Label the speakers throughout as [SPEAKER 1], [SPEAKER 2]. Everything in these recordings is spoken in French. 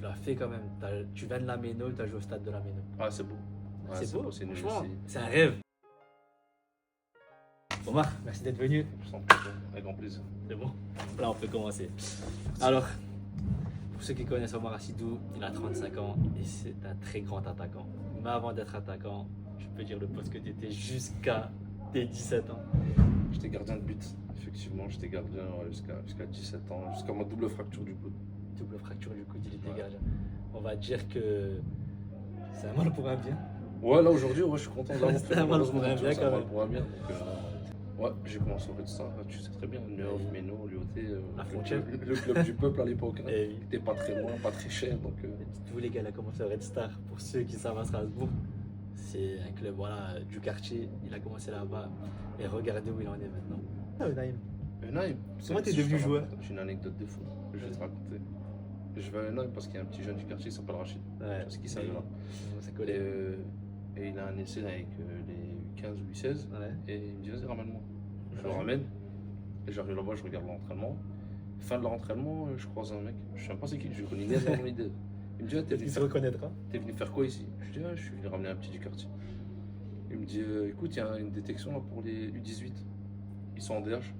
[SPEAKER 1] l'as fait quand même. Tu viens de la Méno, tu as joué au stade de la Méno.
[SPEAKER 2] Ah, c'est beau. Ouais,
[SPEAKER 1] C'est beau,
[SPEAKER 2] c'est nul
[SPEAKER 1] franchement,
[SPEAKER 2] aussi.
[SPEAKER 1] c'est un rêve. Omar, merci d'être venu.
[SPEAKER 2] Je sens pas bon, avec grand plaisir.
[SPEAKER 1] C'est bon. Là, on peut commencer. Alors, pour ceux qui connaissent Omar Assidou, il a 35 ans et c'est un très grand attaquant. Mais avant d'être attaquant, je peux dire le poste que tu étais jusqu'à tes 17 ans.
[SPEAKER 2] J'étais gardien de but. Effectivement, j'étais gardien jusqu'à 17 ans, jusqu'à ma double fracture du coude.
[SPEAKER 1] Double fracture du coude, il était
[SPEAKER 2] Ouais.
[SPEAKER 1] gardien. On va dire que c'est un mal pour un bien.
[SPEAKER 2] Ouais, là aujourd'hui, ouais, je suis content d'avoir
[SPEAKER 1] C'était un mal pour un bien,
[SPEAKER 2] c'est un
[SPEAKER 1] quand
[SPEAKER 2] mal
[SPEAKER 1] même.
[SPEAKER 2] pour un bien. Donc, ouais, j'ai commencé au Red Star. Tu sais très bien, Neuf,
[SPEAKER 1] Oui.
[SPEAKER 2] Méno, l'UOT,
[SPEAKER 1] La
[SPEAKER 2] le
[SPEAKER 1] frontière.
[SPEAKER 2] club du peuple à l'époque. Hein.
[SPEAKER 1] Et oui.
[SPEAKER 2] C'était pas très loin, pas très cher. Donc,
[SPEAKER 1] Tous les gars, il a commencé au Red Star. Pour ceux qui savent à Strasbourg, c'est un club voilà, du quartier. Il a commencé là-bas. Et regardez où il en est maintenant. Ah, Naïm.
[SPEAKER 2] Unai,
[SPEAKER 1] Comment t'es
[SPEAKER 2] si
[SPEAKER 1] devenu
[SPEAKER 2] je te
[SPEAKER 1] joueur?
[SPEAKER 2] raconte, j'ai une anecdote de fou. Je vais te raconter. Je vais à Unai parce qu'il y a un petit jeune du quartier qui s'appelle Rachid.
[SPEAKER 1] Ouais.
[SPEAKER 2] Parce qu'il savait là.
[SPEAKER 1] Ça
[SPEAKER 2] Et,
[SPEAKER 1] collait.
[SPEAKER 2] et il a un essai avec les 15 ou les 16.
[SPEAKER 1] Ouais.
[SPEAKER 2] Et il me dit, vas-y, ramène-moi. Je le ramène. Et j'arrive là-bas, je regarde l'entraînement. Fin de l'entraînement, je croise un mec. Je sais même pas c'est qui, je connais ni son idée. Il me dit, ah,
[SPEAKER 1] Il se reconnaîtra.
[SPEAKER 2] t'es venu faire quoi ici? Je dis, ah, je suis venu ramener un petit du quartier. Il me dit, écoute, il y a une détection là pour les U18. Ils sont en DH.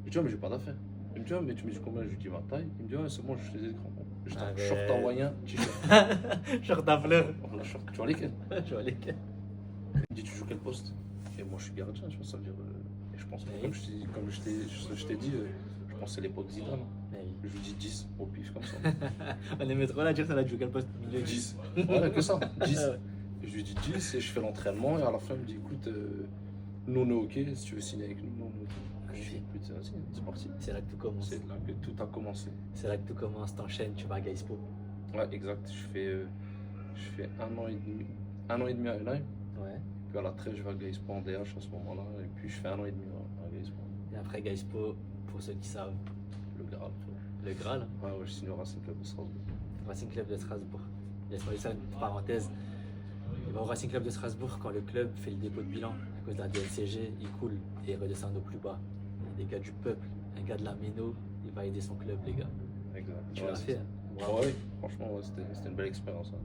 [SPEAKER 2] Je dis, ah, mais j'ai pas d'affaires. Il me dit, ah, mais tu me dis combien? Je lui dis ma taille. Il me dit, ah, c'est bon, je les ai crampons. Je dis,
[SPEAKER 1] Arrête.
[SPEAKER 2] short hawaïen, t-shirt.
[SPEAKER 1] Genre ta fleur.
[SPEAKER 2] Voilà, short. Tu vois lesquels?
[SPEAKER 1] Je vois lesquels.
[SPEAKER 2] Il me dit, tu joues quel poste? Et moi, je suis gardien, tu vois, ça veut dire. Et je pense,
[SPEAKER 1] Oui.
[SPEAKER 2] comme je t'ai dit, je pense que c'est l'époque Zidane. Je lui dis 10 au pif, comme ça.
[SPEAKER 1] On aimait trop la dire ça, là, tu joues quel poste?
[SPEAKER 2] 10. Voilà, que ça. 10.
[SPEAKER 1] Ah ouais.
[SPEAKER 2] Je lui dis 10 et je fais l'entraînement. Et à la fin, il me dit, écoute, nous, on est OK. Si tu veux signer avec nous, nous, on est OK. Je lui dis, écoute, vas-y, c'est parti.
[SPEAKER 1] C'est là que tout commence.
[SPEAKER 2] C'est là que tout a commencé.
[SPEAKER 1] C'est là que tout commence. T'enchaînes, tu vas à Gaispo.
[SPEAKER 2] Ouais, exact. Je fais 1 an et demi à Unai.
[SPEAKER 1] Ouais.
[SPEAKER 2] Puis à la 13, je vais à Gaispo en DH à ce moment-là. Et puis je fais 1 an et demi à Gaispo.
[SPEAKER 1] Et après Gaispo, pour ceux qui savent,
[SPEAKER 2] Le Graal.
[SPEAKER 1] le Graal,
[SPEAKER 2] Ouais, ouais, je signe au Racing Club de Strasbourg.
[SPEAKER 1] Racing Club de Strasbourg. Laisse-moi dire ça, une petite parenthèse. Il va au Racing Club de Strasbourg quand le club fait le dépôt de bilan à cause de la DNCG, il coule et il redescend au plus bas. Il y a des gars du peuple, un gars de la Méno, il va aider son club, les gars.
[SPEAKER 2] Exact.
[SPEAKER 1] Tu
[SPEAKER 2] Ouais,
[SPEAKER 1] l'as
[SPEAKER 2] c'est
[SPEAKER 1] fait,
[SPEAKER 2] ça.
[SPEAKER 1] hein.
[SPEAKER 2] Ah
[SPEAKER 1] Bravo.
[SPEAKER 2] ouais, franchement, ouais, c'était une belle expérience. Hein.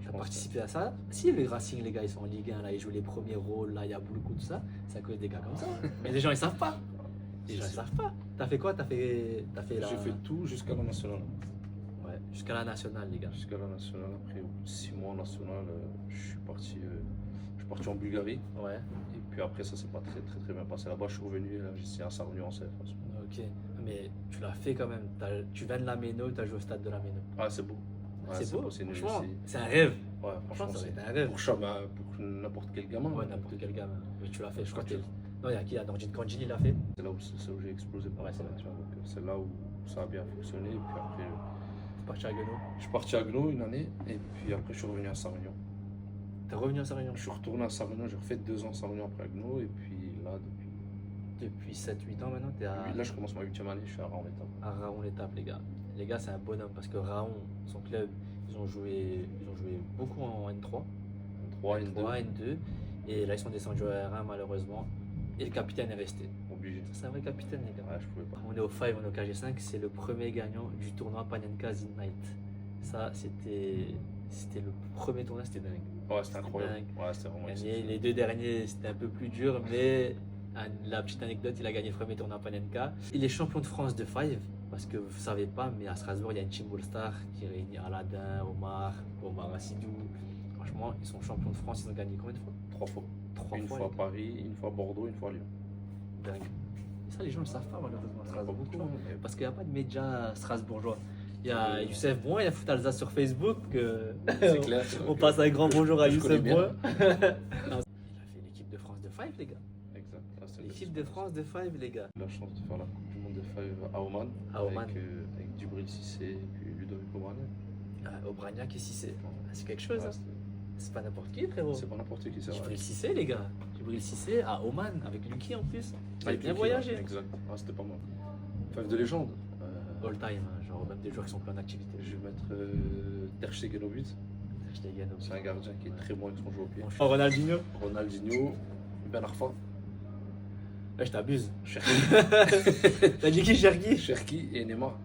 [SPEAKER 2] Je
[SPEAKER 1] T'as
[SPEAKER 2] pense
[SPEAKER 1] participé à ça? Si le Racing, les gars, ils sont en Ligue 1, là, ils jouent les premiers rôles, là, il y a beaucoup de ça, c'est à cause des gars comme ça. Mais les gens, ils savent pas. Les gens, ils savent pas. T'as fait quoi? T'as fait la...
[SPEAKER 2] J'ai fait tout jusqu'à la nationale.
[SPEAKER 1] Ouais, jusqu'à la nationale, les gars.
[SPEAKER 2] Jusqu'à la nationale. Après, au bout de 6 mois en nationale, je suis parti en Bulgarie.
[SPEAKER 1] Ouais.
[SPEAKER 2] Et puis après, ça s'est pas très bien passé là-bas. Je suis revenu, là, j'ai signé à Sarreloup en CF. à ce moment.
[SPEAKER 1] Ok. Mais tu l'as fait quand même. Tu viens de la Méno, t'as joué au stade de la Méno.
[SPEAKER 2] Ah, c'est beau. Ouais,
[SPEAKER 1] c'est beau,
[SPEAKER 2] c'est nul
[SPEAKER 1] franchement.
[SPEAKER 2] aussi.
[SPEAKER 1] C'est un rêve.
[SPEAKER 2] Ouais,
[SPEAKER 1] Franchement,
[SPEAKER 2] franchement,
[SPEAKER 1] ça
[SPEAKER 2] c'est
[SPEAKER 1] aurait été un rêve.
[SPEAKER 2] pour n'importe quel gamin.
[SPEAKER 1] Ouais,
[SPEAKER 2] hein.
[SPEAKER 1] n'importe quel gamin. Mais tu l'as fait, je crois que
[SPEAKER 2] Tu-
[SPEAKER 1] non, il y a qui? Il y a Nordin Kandji, il l'a fait.
[SPEAKER 2] C'est là où j'ai explosé.
[SPEAKER 1] Ouais, c'est vrai.
[SPEAKER 2] Tu vois, donc, c'est là où ça a bien fonctionné. Et puis après,
[SPEAKER 1] C'est parti à Guenot.
[SPEAKER 2] je suis parti à Gno une année. Et puis après, je suis revenu à Sarreloup.
[SPEAKER 1] T'es revenu à Sarignon
[SPEAKER 2] Je suis retourné à Sarreloup. J'ai refait 2 ans à Sarreloup après à Gno. Et puis là,
[SPEAKER 1] depuis 7-8 ans maintenant, t'es à,
[SPEAKER 2] là, je commence ma 8e année. Je suis à Raon l'étape.
[SPEAKER 1] à Raon l'étape, les gars. Les gars, c'est un bonhomme parce que Raon, son club, ils ont joué beaucoup en N3.
[SPEAKER 2] 3 et 2.
[SPEAKER 1] N2. Et là, ils sont descendus au R1 malheureusement. Et le capitaine est resté.
[SPEAKER 2] Obligé.
[SPEAKER 1] C'est un vrai capitaine, les gars.
[SPEAKER 2] Ouais, je pouvais pas.
[SPEAKER 1] On est au 5, on est au KG5, c'est le premier gagnant du tournoi Panenka Zin Night. Ça, c'était le premier tournoi, c'était dingue.
[SPEAKER 2] Ouais, c'était incroyable.
[SPEAKER 1] dingue.
[SPEAKER 2] Ouais, c'était vraiment
[SPEAKER 1] Gagné,
[SPEAKER 2] exceptionnel.
[SPEAKER 1] les 2 derniers, c'était un peu plus dur, mais la petite anecdote, il a gagné le premier tournoi Panenka. Il est champion de France de 5, parce que vous ne savez pas, mais à Strasbourg, il y a une team All-Star qui réunit Aladin, Omar Assidou. Franchement, ils sont champions de France, ils ont gagné combien de fois?
[SPEAKER 2] 3 fois.
[SPEAKER 1] 3
[SPEAKER 2] Une
[SPEAKER 1] fois.
[SPEAKER 2] fois à
[SPEAKER 1] les
[SPEAKER 2] Paris, une fois à Bordeaux, une fois à Lyon.
[SPEAKER 1] gars. Dingue. Et ça, les gens ne le savent pas, malheureusement, à
[SPEAKER 2] Pas
[SPEAKER 1] Strasbourg.
[SPEAKER 2] beaucoup, hein, mais
[SPEAKER 1] Parce qu'il n'y a pas de médias strasbourgeois. Il y a Youssef Boin, il y a Foot Alsace sur Facebook.
[SPEAKER 2] c'est clair.
[SPEAKER 1] On passe un grand bonjour à
[SPEAKER 2] je connais
[SPEAKER 1] Youssef
[SPEAKER 2] bien.
[SPEAKER 1] Boin. Il a fait l'équipe de France de 5, les gars.
[SPEAKER 2] Exact. Ah, c'était une
[SPEAKER 1] L'équipe
[SPEAKER 2] belle
[SPEAKER 1] de France de 5, les gars.
[SPEAKER 2] expérience. J'ai eu la chance de faire la Coupe du Monde de 5 à Oman.
[SPEAKER 1] À Oman.
[SPEAKER 2] Avec Djibril Cissé et puis Ludovic Obraniak.
[SPEAKER 1] Aubragnac et Cissé. C'est quelque chose,
[SPEAKER 2] Ouais,
[SPEAKER 1] hein. C'est pas n'importe qui, frérot.
[SPEAKER 2] c'est pas n'importe qui, c'est vrai.
[SPEAKER 1] Djibril Cissé, les gars. Djibril Cissé à Oman, avec Lucky en plus. Vous avez
[SPEAKER 2] Avec
[SPEAKER 1] bien
[SPEAKER 2] Lucky,
[SPEAKER 1] voyagé.
[SPEAKER 2] ouais, Exact. Ah, c'était pas mal. 5 de légende.
[SPEAKER 1] All time, hein, genre même des joueurs qui sont plus en activité.
[SPEAKER 2] Je vais mettre Ter Stegen au but.
[SPEAKER 1] Je t'ai gagné.
[SPEAKER 2] C'est un gardien qui est très bon avec son jeu au pied.
[SPEAKER 1] Oh, Ronaldinho.
[SPEAKER 2] Ronaldinho, Ben Arfa,
[SPEAKER 1] Là, je t'abuse.
[SPEAKER 2] Cherki,
[SPEAKER 1] T'as dit qui, Cherki?
[SPEAKER 2] Cherki et Neymar.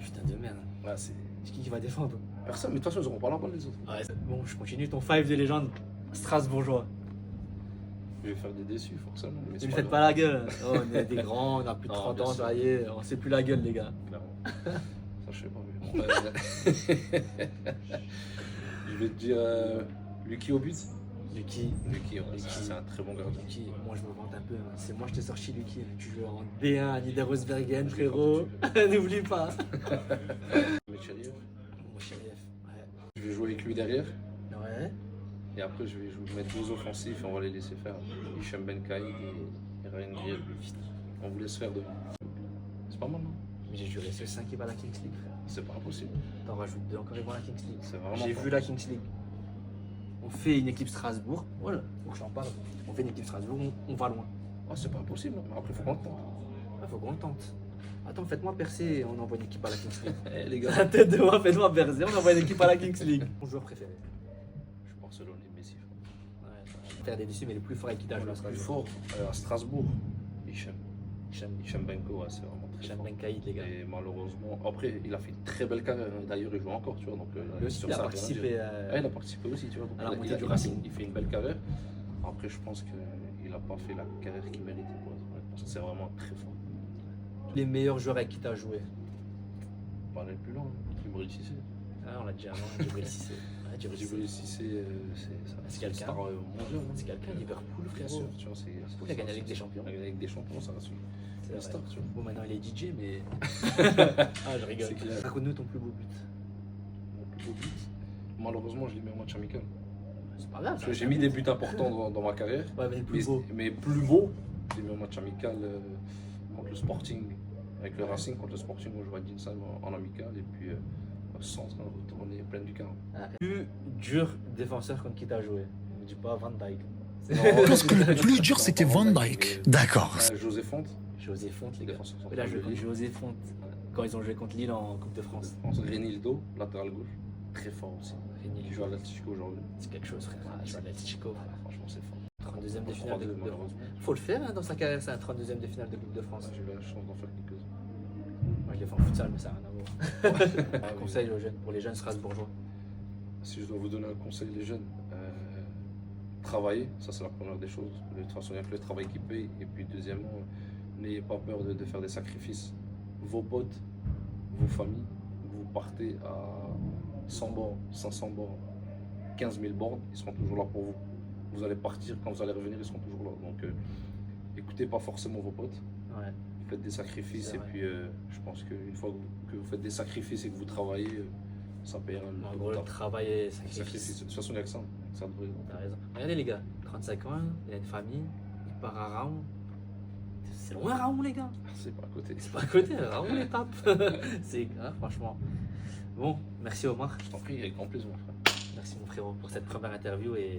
[SPEAKER 1] Putain de merde.
[SPEAKER 2] Ouais, c'est...
[SPEAKER 1] C'est qui va défendre?
[SPEAKER 2] Personne, mais de toute façon, ils auront pas la balle, les autres.
[SPEAKER 1] Ouais, bon, je continue ton 5 de légende strasbourgeois.
[SPEAKER 2] Je vais faire des déçus, forcément. Mais
[SPEAKER 1] Ne
[SPEAKER 2] c'est
[SPEAKER 1] lui
[SPEAKER 2] pas
[SPEAKER 1] faites
[SPEAKER 2] grave,
[SPEAKER 1] pas la gueule. Oh, on est des grands, on a plus de
[SPEAKER 2] Non,
[SPEAKER 1] 30
[SPEAKER 2] bien
[SPEAKER 1] ans,
[SPEAKER 2] sûr.
[SPEAKER 1] ça y est, on sait plus la gueule, les gars.
[SPEAKER 2] clairement. Ça, je sais pas, mais bon, je vais te dire Lucky au but.
[SPEAKER 1] Lucky,
[SPEAKER 2] Lucky, ouais,
[SPEAKER 1] Lucky.
[SPEAKER 2] c'est un très bon gardien.
[SPEAKER 1] Lucky, moi je me vante un peu. Hein. C'est moi je t'ai sorti Lucky. Tu joues en D1 à Niederosbergen, frérot. N'oublie pas.
[SPEAKER 2] Metcheriev.
[SPEAKER 1] Mon chérif. Ouais.
[SPEAKER 2] Je vais jouer avec lui derrière.
[SPEAKER 1] Ouais.
[SPEAKER 2] Et après, je vais mettre deux offensifs et on va les laisser faire. Hicham Ben Kaïd et Ryan Griel. On vous laisse faire de. C'est pas mal, non?
[SPEAKER 1] Mais j'ai juré, c'est 5 qui va à la Kings League.
[SPEAKER 2] C'est pas impossible.
[SPEAKER 1] T'en rajoutes 2 encore, ils vont à la Kings League.
[SPEAKER 2] C'est vraiment
[SPEAKER 1] J'ai
[SPEAKER 2] pas
[SPEAKER 1] vu la Kings League. On fait une équipe Strasbourg. Voilà, faut que j'en parle. On fait une équipe Strasbourg, on va loin.
[SPEAKER 2] Ah, c'est pas impossible, mais après, faut qu'on le tente.
[SPEAKER 1] Ah, faut qu'on le tente. Attends, faites-moi percer et on envoie une équipe à la Kings League.
[SPEAKER 2] Eh, les
[SPEAKER 1] La
[SPEAKER 2] gars.
[SPEAKER 1] tête de moi, faites-moi percer, on envoie une équipe à la Kings League. Mon joueur préféré.
[SPEAKER 2] Je pense selon les Messi.
[SPEAKER 1] Ouais, faire des déçus, mais le plus fort avec qui t'as joué à
[SPEAKER 2] Le plus
[SPEAKER 1] Strasbourg.
[SPEAKER 2] fort à Strasbourg, Hicham. Hicham Benko, ouais, c'est vraiment très
[SPEAKER 1] Hicham
[SPEAKER 2] fort.
[SPEAKER 1] Ben Kaïd, les gars.
[SPEAKER 2] Et malheureusement, après, il a fait une très belle carrière. D'ailleurs, il joue encore, tu vois. Donc,
[SPEAKER 1] Lui aussi,
[SPEAKER 2] sur
[SPEAKER 1] il a
[SPEAKER 2] ça, rien à dire.
[SPEAKER 1] participé
[SPEAKER 2] Ouais, il a participé aussi, tu vois. Donc,
[SPEAKER 1] à la
[SPEAKER 2] il a-
[SPEAKER 1] montée
[SPEAKER 2] il a-
[SPEAKER 1] du
[SPEAKER 2] il a-
[SPEAKER 1] Racing.
[SPEAKER 2] Il fait une belle carrière. Après, je pense qu'il n'a pas fait la carrière qu'il méritait. Pour être honnête, parce que c'est vraiment très fort.
[SPEAKER 1] Les meilleurs joueurs avec qui t'as joué.
[SPEAKER 2] On va aller plus loin. Djibril Cissé.
[SPEAKER 1] Ah, on l'a dit avant, Djibril Cissé. Ouais, Djibril Cissé.
[SPEAKER 2] Djibril Cissé, c'est
[SPEAKER 1] quelqu'un.
[SPEAKER 2] une star mondiale. hein.
[SPEAKER 1] C'est quelqu'un, Liverpool,
[SPEAKER 2] Bien
[SPEAKER 1] frérot.
[SPEAKER 2] sûr, tu vois.
[SPEAKER 1] Il a gagné la Ligue des Champions.
[SPEAKER 2] Il a gagné la Ligue des Champions, ça reste
[SPEAKER 1] C'est
[SPEAKER 2] une
[SPEAKER 1] vrai.
[SPEAKER 2] star, tu vois.
[SPEAKER 1] Bon, maintenant il est DJ, mais. Ah, je rigole.
[SPEAKER 2] C'est clair.
[SPEAKER 1] Raconte-nous ton plus beau but.
[SPEAKER 2] Mon plus beau but. Malheureusement, je l'ai mis en match amical.
[SPEAKER 1] C'est pas grave.
[SPEAKER 2] Parce que j'ai mis des buts importants dans ma carrière.
[SPEAKER 1] Ouais, mais le plus beau.
[SPEAKER 2] Mais plus beau, j'ai mis en match amical contre le Sporting. Avec le Racing contre le Sporting, on jouait à Dinsheim en amical. Et puis, centre, retourné plein du camp.
[SPEAKER 1] Ah, plus dur défenseur contre qui t'as joué. Ne me dis pas Van Dyke.
[SPEAKER 3] Je pense que le plus dur, c'était Van Dyke. D'accord.
[SPEAKER 2] José Fonte,
[SPEAKER 1] José Fonte, les gars.
[SPEAKER 2] défenseur
[SPEAKER 1] Il a joué
[SPEAKER 2] central de
[SPEAKER 1] contre
[SPEAKER 2] Lille.
[SPEAKER 1] José Fonte quand ils ont joué contre Lille en Coupe de France.
[SPEAKER 2] Renildo, latéral gauche, très fort aussi.
[SPEAKER 1] Renildo.
[SPEAKER 2] Qui joue à l'Atlético aujourd'hui.
[SPEAKER 1] C'est quelque chose, frère.
[SPEAKER 2] Ah,
[SPEAKER 1] Il joue à
[SPEAKER 2] c'est-
[SPEAKER 1] l'Atlético.
[SPEAKER 2] Ah, franchement, c'est fort.
[SPEAKER 1] 32e de finale de Coupe de France.
[SPEAKER 2] Malheureusement.
[SPEAKER 1] Faut le faire hein, dans sa carrière, c'est un 32e de finale de Coupe de France.
[SPEAKER 2] J'ai eu la chance d'en faire quelques-uns.
[SPEAKER 1] Moi je l'ai fait en futsal, mais ça n'a rien à voir.
[SPEAKER 2] Ah,
[SPEAKER 1] Un
[SPEAKER 2] oui.
[SPEAKER 1] conseil aux jeunes, pour les jeunes strasbourgeois.
[SPEAKER 2] Si je dois vous donner un conseil, les jeunes, travaillez, ça c'est la première des choses. De toute façon, il n'y a que le travail qui paye. Et puis, deuxièmement, n'ayez pas peur de faire des sacrifices. Vos potes, vos familles, vous partez à 100 bords, 500 bords, 15 000 bords, ils seront toujours là pour vous. Vous allez partir, quand vous allez revenir, ils seront toujours là. Donc, écoutez pas forcément vos potes.
[SPEAKER 1] Ouais.
[SPEAKER 2] Faites des sacrifices
[SPEAKER 1] C'est
[SPEAKER 2] et
[SPEAKER 1] vrai.
[SPEAKER 2] puis je pense qu'une fois que vous faites des sacrifices et que vous travaillez, ça payera le
[SPEAKER 1] En
[SPEAKER 2] tôt
[SPEAKER 1] gros,
[SPEAKER 2] ou
[SPEAKER 1] le
[SPEAKER 2] tard.
[SPEAKER 1] travail et
[SPEAKER 2] Sacrifice.
[SPEAKER 1] sacrifice.
[SPEAKER 2] De toute façon, il n'y a que ça. Ça devrait.
[SPEAKER 1] T'as raison. Regardez les gars, 35 ans, il a une famille, il part à Raon. C'est loin Raon les gars.
[SPEAKER 2] C'est pas à côté.
[SPEAKER 1] C'est pas à côté, Raon l'étape. C'est grave franchement. Bon, merci Omar.
[SPEAKER 2] Je t'en prie, avec grand plaisir, mon frère.
[SPEAKER 1] Merci mon frérot pour cette première interview et